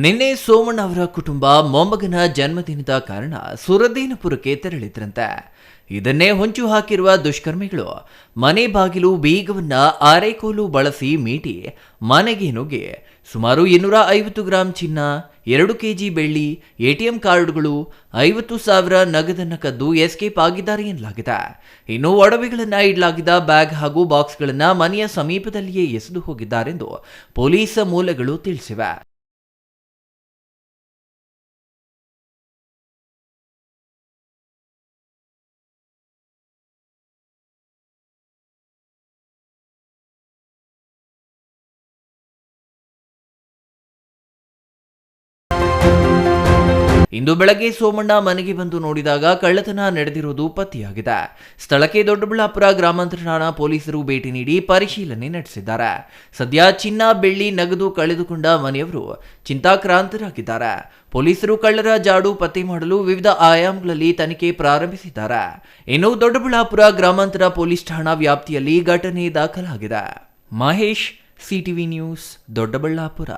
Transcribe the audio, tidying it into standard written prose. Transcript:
ನಿನ್ನೆ ಸೋಮಣ್ಣ ಅವರ ಕುಟುಂಬ ಮೊಮ್ಮಗನ ಜನ್ಮದಿನದ ಕಾರಣ ಸುರದೇನಪುರಕ್ಕೆ ತೆರಳಿದ್ರಂತೆ. ಇದನ್ನೇ ಹೊಂಚು ಹಾಕಿರುವ ದುಷ್ಕರ್ಮಿಗಳು ಮನೆ ಬಾಗಿಲು ಬೀಗವನ್ನ ಆರೆಕೋಲು ಬಳಸಿ ಮೀಟಿ ಮನೆಗೆ ನುಗ್ಗಿ ಸುಮಾರು 250 ಗ್ರಾಂ ಚಿನ್ನ, 2 ಕೆಜಿ ಬೆಳ್ಳಿ, ಎಟಿಎಂ ಕಾರ್ಡ್ಗಳು, 50,000 ನಗದನ್ನು ಕದ್ದು ಎಸ್ಕೇಪ್ ಆಗಿದ್ದಾರೆ ಎನ್ನಲಾಗಿದೆ. ಇನ್ನು ಒಡವೆಗಳನ್ನು ಇಡಲಾಗಿದ್ದ ಬ್ಯಾಗ್ ಹಾಗೂ ಬಾಕ್ಸ್ಗಳನ್ನು ಮನೆಯ ಸಮೀಪದಲ್ಲಿಯೇ ಎಸೆದು ಹೋಗಿದ್ದಾರೆಂದು ಪೊಲೀಸ್ ಮೂಲಗಳು ತಿಳಿಸಿವೆ. ಇಂದು ಬೆಳಗ್ಗೆ ಸೋಮಣ್ಣ ಮನೆಗೆ ಬಂದು ನೋಡಿದಾಗ ಕಳ್ಳತನ ನಡೆದಿರುವುದು ಪತ್ತೆಯಾಗಿದೆ. ಸ್ಥಳಕ್ಕೆ ದೊಡ್ಡಬಳ್ಳಾಪುರ ಗ್ರಾಮಾಂತರ ಠಾಣಾ ಪೊಲೀಸರು ಭೇಟಿ ನೀಡಿ ಪರಿಶೀಲನೆ ನಡೆಸಿದ್ದಾರೆ. ಸದ್ಯ ಚಿನ್ನ, ಬೆಳ್ಳಿ, ನಗದು ಕಳೆದುಕೊಂಡ ಮನೆಯವರು ಚಿಂತಾಕ್ರಾಂತರಾಗಿದ್ದಾರೆ. ಪೊಲೀಸರು ಕಳ್ಳರ ಜಾಡು ಪತ್ತೆ ಮಾಡಲು ವಿವಿಧ ಆಯಾಮಗಳಲ್ಲಿ ತನಿಖೆ ಪ್ರಾರಂಭಿಸಿದ್ದಾರೆ. ಇನ್ನು ದೊಡ್ಡಬಳ್ಳಾಪುರ ಗ್ರಾಮಾಂತರ ಪೊಲೀಸ್ ಠಾಣಾ ವ್ಯಾಪ್ತಿಯಲ್ಲಿ ಘಟನೆ ದಾಖಲಾಗಿದೆ. Mahesh, CTV news, Doddaballapura.